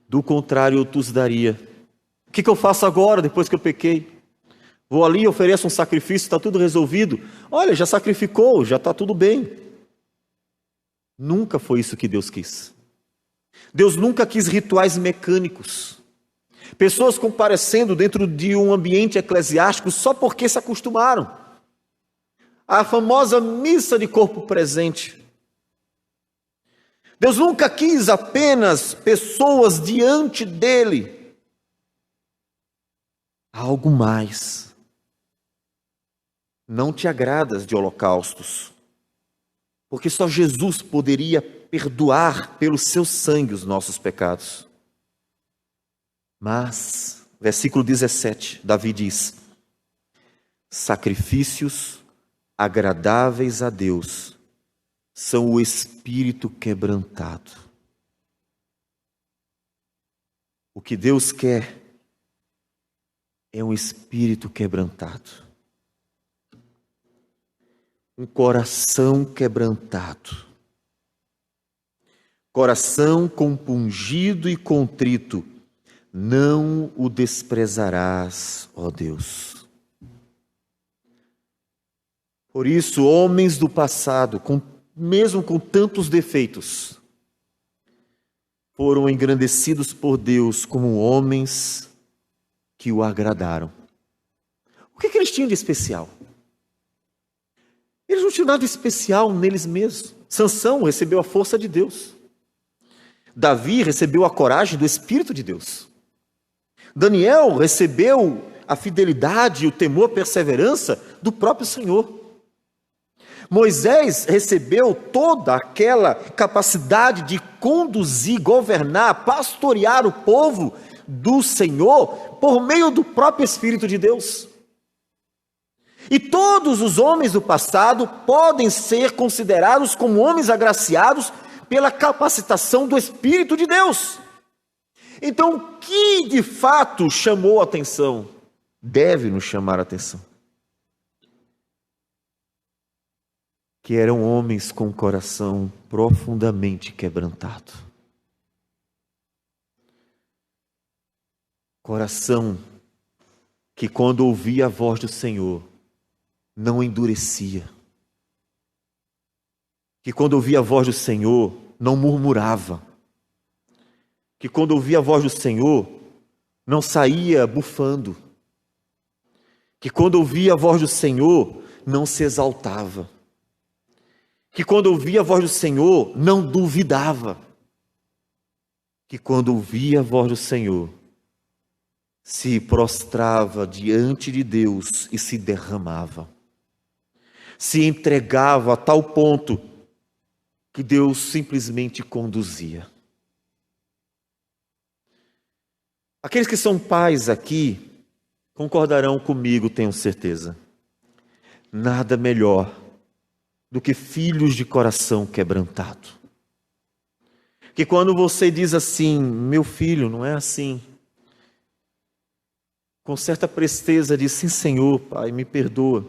do contrário eu te os daria. O que eu faço agora, depois que eu pequei? Vou ali, ofereço um sacrifício, está tudo resolvido. Olha, já sacrificou, já está tudo bem. Nunca foi isso que Deus quis. Deus nunca quis rituais mecânicos. Pessoas comparecendo dentro de um ambiente eclesiástico só porque se acostumaram. A famosa missa de corpo presente. Deus nunca quis apenas pessoas diante dele. Há algo mais. Não te agradas de holocaustos, porque só Jesus poderia perdoar pelo seu sangue os nossos pecados. Mas, versículo 17, Davi diz: sacrifícios agradáveis a Deus são o espírito quebrantado. O que Deus quer é um espírito quebrantado, um coração quebrantado, coração compungido e contrito, não o desprezarás, ó Deus. Por isso, homens do passado, mesmo com tantos defeitos, foram engrandecidos por Deus como homens que o agradaram. O que eles tinham de especial? Eles não tinham nada de especial neles mesmos. Sansão recebeu a força de Deus. Davi recebeu a coragem do Espírito de Deus. Daniel recebeu a fidelidade, o temor, a perseverança do próprio Senhor. Moisés recebeu toda aquela capacidade de conduzir, governar, pastorear o povo do Senhor por meio do próprio Espírito de Deus. E todos os homens do passado podem ser considerados como homens agraciados pela capacitação do Espírito de Deus. Então, o que de fato chamou a atenção? Deve nos chamar a atenção. Que eram homens com o coração profundamente quebrantado. Coração que, quando ouvia a voz do Senhor, não endurecia. Que, quando ouvia a voz do Senhor, não murmurava. Que, quando ouvia a voz do Senhor, não saía bufando. Que, quando ouvia a voz do Senhor, não se exaltava. Que, quando ouvia a voz do Senhor, não duvidava. Que, quando ouvia a voz do Senhor, se prostrava diante de Deus e se derramava. Se entregava a tal ponto que Deus simplesmente conduzia. Aqueles que são pais aqui concordarão comigo, tenho certeza. Nada melhor do que filhos de coração quebrantado. Que quando você diz assim, meu filho, não é assim, com certa presteza diz, sim Senhor, Pai, me perdoa.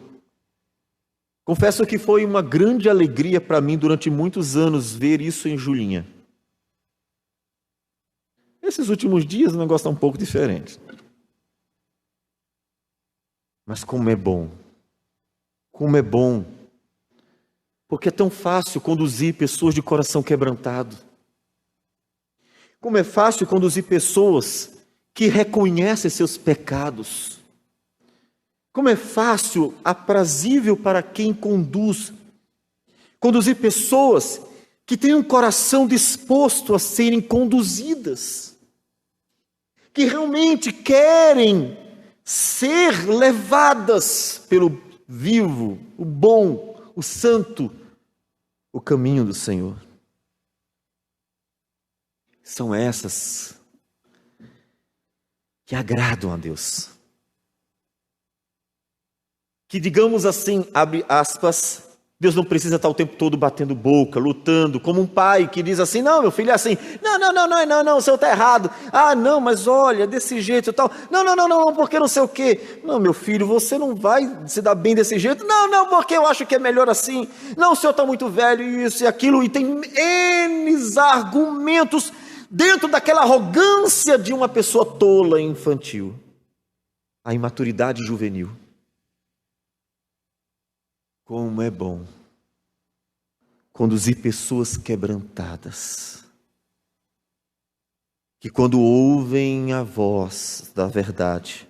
Confesso que foi uma grande alegria para mim durante muitos anos ver isso em Julinha. Esses últimos dias o negócio está um pouco diferente. Mas como é bom, porque é tão fácil conduzir pessoas de coração quebrantado. Como é fácil conduzir pessoas que reconhecem seus pecados. Como é fácil, aprazível para quem conduzir pessoas que têm um coração disposto a serem conduzidas, que realmente querem ser levadas pelo vivo, o bom, o santo, o caminho do Senhor. São essas que agradam a Deus. Que, digamos assim, abre aspas, Deus não precisa estar o tempo todo batendo boca, lutando, como um pai que diz assim, não, meu filho é assim, não, o senhor está errado, ah, não, mas olha, desse jeito e tal, não, porque não sei o quê, não, meu filho, você não vai se dar bem desse jeito, não, porque eu acho que é melhor assim, não, o senhor está muito velho, isso e aquilo, e tem N argumentos dentro daquela arrogância de uma pessoa tola e infantil, a imaturidade juvenil. Como é bom conduzir pessoas quebrantadas, que quando ouvem a voz da verdade,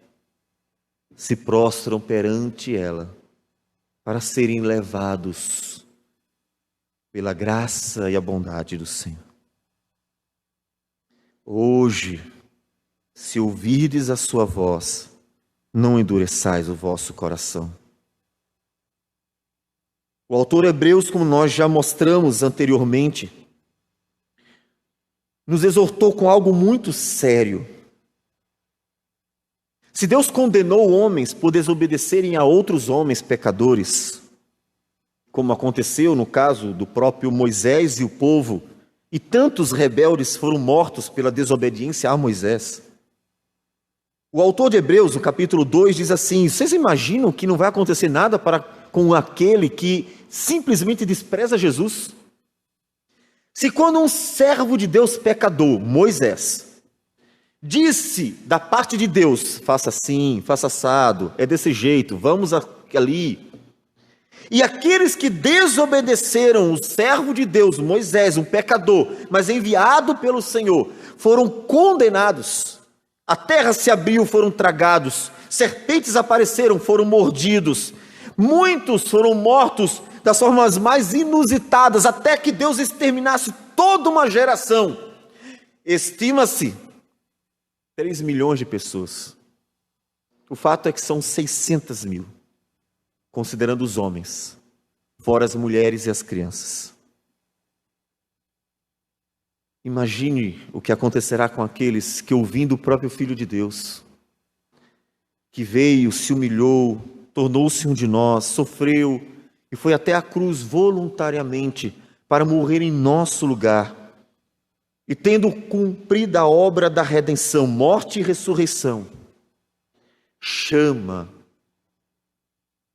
se prostram perante ela, para serem levados pela graça e a bondade do Senhor. Hoje, se ouvirdes a sua voz, não endureçais o vosso coração. O autor Hebreus, como nós já mostramos anteriormente, nos exortou com algo muito sério. Se Deus condenou homens por desobedecerem a outros homens pecadores, como aconteceu no caso do próprio Moisés e o povo, e tantos rebeldes foram mortos pela desobediência a Moisés, o autor de Hebreus, no capítulo 2, diz assim: vocês imaginam que não vai acontecer nada com aquele que simplesmente despreza Jesus? Se quando um servo de Deus pecador, Moisés, disse da parte de Deus, faça assim, faça assado, é desse jeito, vamos ali, e aqueles que desobedeceram o servo de Deus, Moisés, um pecador, mas enviado pelo Senhor, foram condenados. A terra se abriu, foram tragados. Serpentes apareceram, foram mordidos. Muitos foram mortos das formas mais inusitadas, até que Deus exterminasse toda uma geração. Estima-se 3 milhões de pessoas. O fato é que são 600 mil, considerando os homens, fora as mulheres e as crianças. Imagine o que acontecerá com aqueles que, ouvindo o próprio Filho de Deus, que veio, se humilhou, tornou-se um de nós, sofreu e foi até a cruz voluntariamente para morrer em nosso lugar, e tendo cumprido a obra da redenção, morte e ressurreição, chama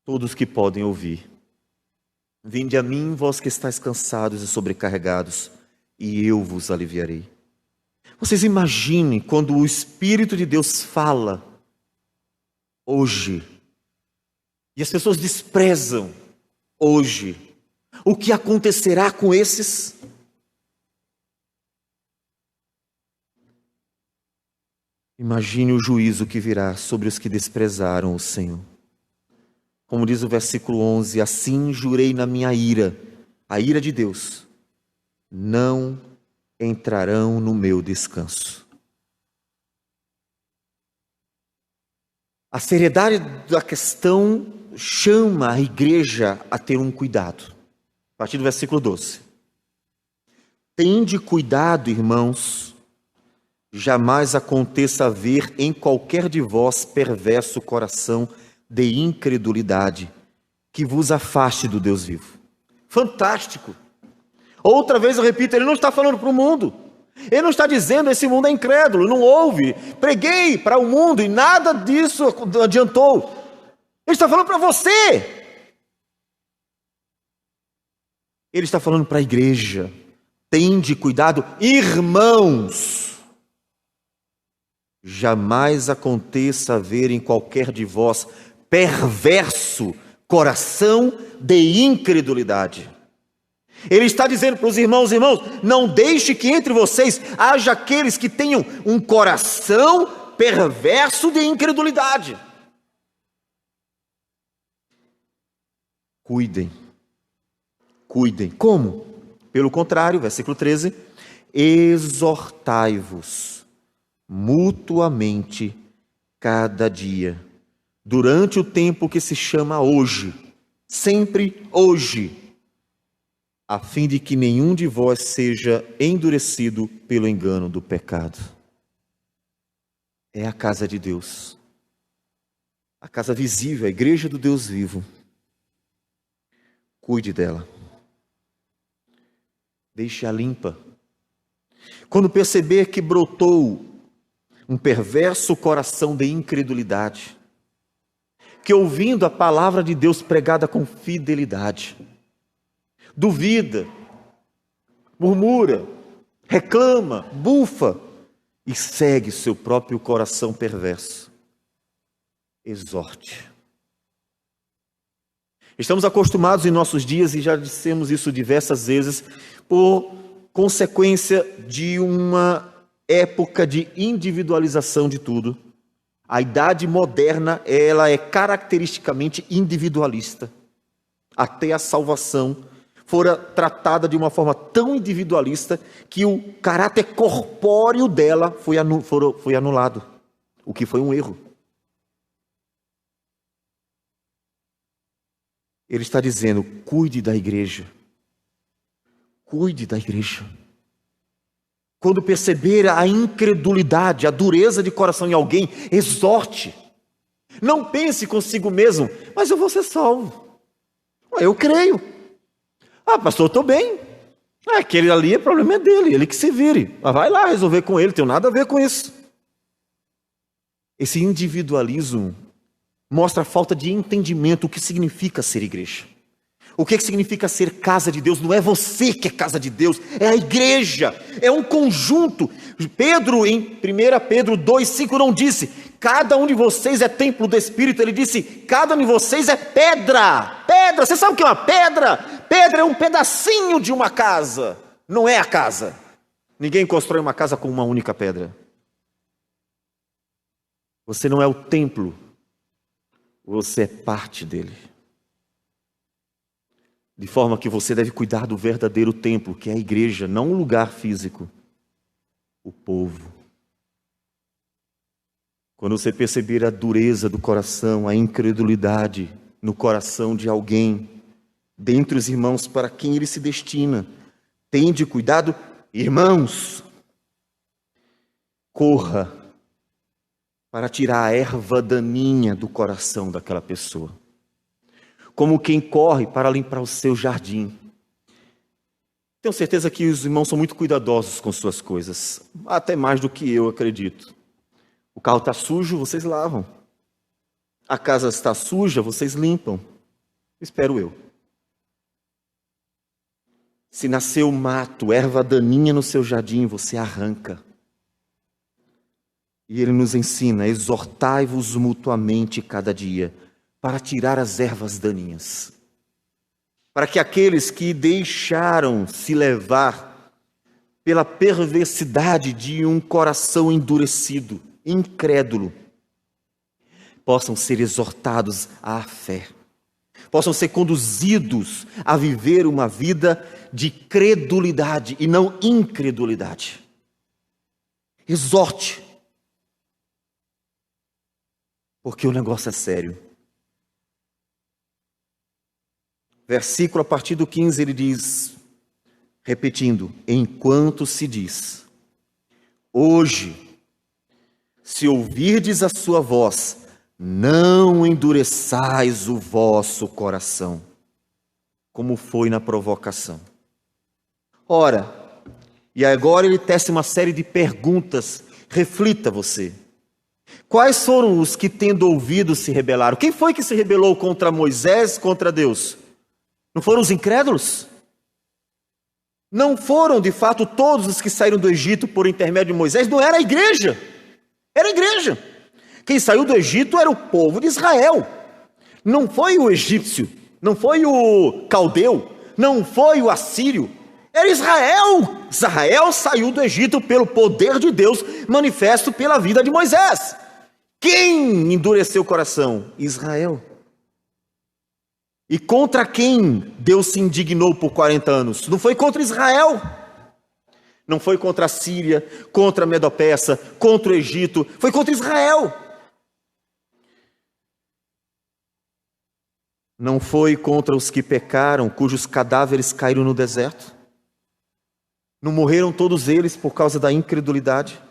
todos que podem ouvir: vinde a mim, vós que estáis cansados e sobrecarregados, e eu vos aliviarei. Vocês imaginem quando o Espírito de Deus fala hoje, e as pessoas desprezam hoje, o que acontecerá com esses? Imagine o juízo que virá sobre os que desprezaram o Senhor. Como diz o versículo 11, assim jurei na minha ira, a ira de Deus, não entrarão no meu descanso. A seriedade da questão chama a igreja a ter um cuidado. A partir do versículo 12. Tende cuidado, irmãos, jamais aconteça haver em qualquer de vós perverso coração de incredulidade, que vos afaste do Deus vivo. Fantástico! Outra vez eu repito, ele não está falando para o mundo. Ele não está dizendo esse mundo é incrédulo, não ouve. Preguei para o mundo e nada disso adiantou. Ele está falando para você. Ele está falando para a igreja. Tende cuidado, irmãos. Jamais aconteça haver em qualquer de vós perverso coração de incredulidade. Ele está dizendo para os irmãos: não deixe que entre vocês haja aqueles que tenham um coração perverso de incredulidade. Cuidem. Como? Pelo contrário, versículo 13: exortai-vos mutuamente cada dia, durante o tempo que se chama hoje, sempre hoje, a fim de que nenhum de vós seja endurecido pelo engano do pecado. É a casa de Deus, a casa visível, a igreja do Deus vivo. Cuide dela. Deixe-a limpa. Quando perceber que brotou um perverso coração de incredulidade, que ouvindo a palavra de Deus pregada com fidelidade, duvida, murmura, reclama, bufa e segue seu próprio coração perverso, exorte. Estamos acostumados em nossos dias, e já dissemos isso diversas vezes, por consequência de uma época de individualização de tudo. A idade moderna, ela é caracteristicamente individualista. Até a salvação fora tratada de uma forma tão individualista que o caráter corpóreo dela foi anulado, o que foi um erro. Ele está dizendo: cuide da igreja. Cuide da igreja. Quando perceber a incredulidade, a dureza de coração em alguém, exorte. Não pense consigo mesmo, mas eu vou ser salvo. Eu creio. Pastor, eu estou bem. Aquele ali, o problema é dele, ele que se vire. Mas vai lá resolver com ele, tem nada a ver com isso. Esse individualismo mostra a falta de entendimento do que significa ser igreja. O que significa ser casa de Deus? Não é você que é casa de Deus, é a igreja, é um conjunto. Pedro, em 1 Pedro 2,5 não disse, cada um de vocês é templo do Espírito, ele disse, cada um de vocês é pedra. Pedra, você sabe o que é uma pedra? Pedra é um pedacinho de uma casa, não é a casa. Ninguém constrói uma casa com uma única pedra. Você não é o templo, você é parte dele. De forma que você deve cuidar do verdadeiro templo, que é a igreja, não um lugar físico, o povo. Quando você perceber a dureza do coração, a incredulidade no coração de alguém, dentre os irmãos para quem ele se destina, tende cuidado, irmãos, corra para tirar a erva daninha do coração daquela pessoa. Como quem corre para limpar o seu jardim. Tenho certeza que os irmãos são muito cuidadosos com suas coisas, até mais do que eu acredito. O carro está sujo, vocês lavam. A casa está suja, vocês limpam. Espero eu. Se nasceu mato, erva daninha no seu jardim, você arranca. E ele nos ensina, exortai-vos mutuamente cada dia, para tirar as ervas daninhas. Para que aqueles que deixaram se levar pela perversidade de um coração endurecido, incrédulo, possam ser exortados à fé, possam ser conduzidos a viver uma vida de credulidade e não incredulidade. Exorte, porque o negócio é sério. Versículo a partir do 15 ele diz, repetindo, enquanto se diz, hoje, se ouvirdes a sua voz, não endureçais o vosso coração, como foi na provocação. Ora, e agora ele tece uma série de perguntas, reflita você. Quais foram os que, tendo ouvido, se rebelaram? Quem foi que se rebelou contra Moisés, contra Deus? Não foram os incrédulos? Não foram, de fato, todos os que saíram do Egito por intermédio de Moisés? Não era a igreja. Era a igreja. Quem saiu do Egito era o povo de Israel. Não foi o egípcio, não foi o caldeu, não foi o assírio. Era Israel. Israel saiu do Egito pelo poder de Deus, manifesto pela vida de Moisés. Quem endureceu o coração? Israel. E contra quem Deus se indignou por 40 anos? Não foi contra Israel. Não foi contra a Síria, contra a Medo-Persa, contra o Egito. Foi contra Israel. Não foi contra os que pecaram, cujos cadáveres caíram no deserto. Não morreram todos eles por causa da incredulidade.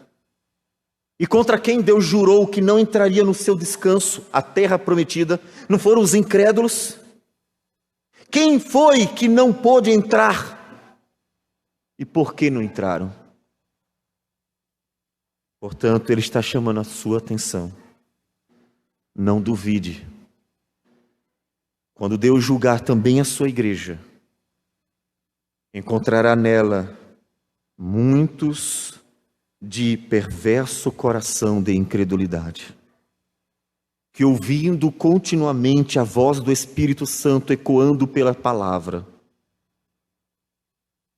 E contra quem Deus jurou que não entraria no seu descanso, a terra prometida, não foram os incrédulos? Quem foi que não pôde entrar? E por que não entraram? Portanto, ele está chamando a sua atenção. Não duvide. Quando Deus julgar também a sua igreja, encontrará nela muitos de perverso coração de incredulidade, que ouvindo continuamente a voz do Espírito Santo ecoando pela palavra,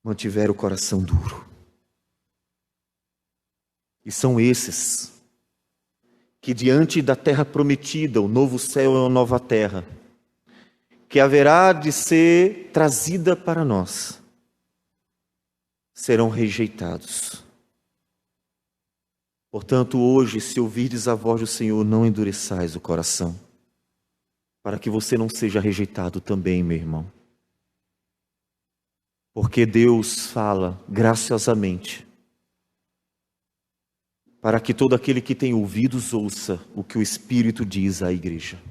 mantiveram o coração duro. E são esses que diante da terra prometida, o novo céu e a nova terra, que haverá de ser trazida para nós, serão rejeitados. Portanto, hoje, se ouvirdes a voz do Senhor, não endureçais o coração, para que você não seja rejeitado também, meu irmão. Porque Deus fala graciosamente para que todo aquele que tem ouvidos ouça o que o Espírito diz à igreja.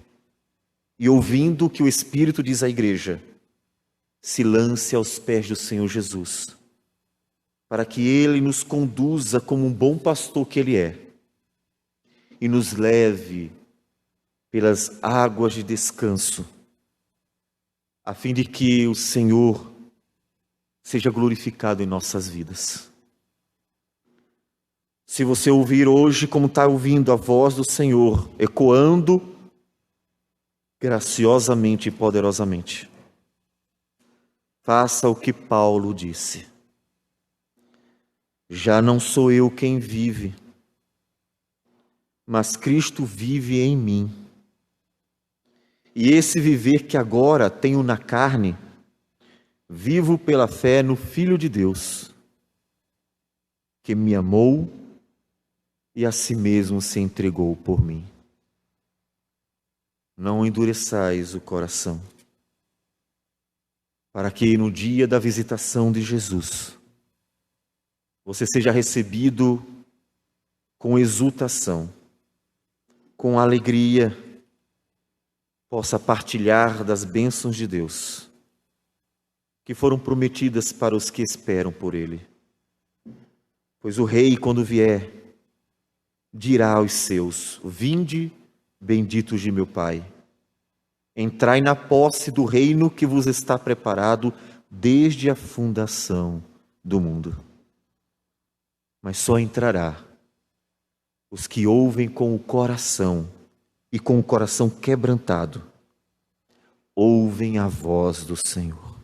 E ouvindo o que o Espírito diz à igreja, se lance aos pés do Senhor Jesus, para que Ele nos conduza como um bom pastor que Ele é, e nos leve pelas águas de descanso, a fim de que o Senhor seja glorificado em nossas vidas. Se você ouvir hoje como está ouvindo a voz do Senhor, ecoando graciosamente e poderosamente, faça o que Paulo disse. Já não sou eu quem vive, mas Cristo vive em mim. E esse viver que agora tenho na carne, vivo pela fé no Filho de Deus, que me amou e a si mesmo se entregou por mim. Não endureçais o coração, para que no dia da visitação de Jesus, você seja recebido com exultação, com alegria, possa partilhar das bênçãos de Deus, que foram prometidas para os que esperam por Ele. Pois o Rei, quando vier, dirá aos seus: vinde, benditos de meu Pai, entrai na posse do reino que vos está preparado desde a fundação do mundo. Mas só entrará os que ouvem com o coração e com o coração quebrantado, ouvem a voz do Senhor.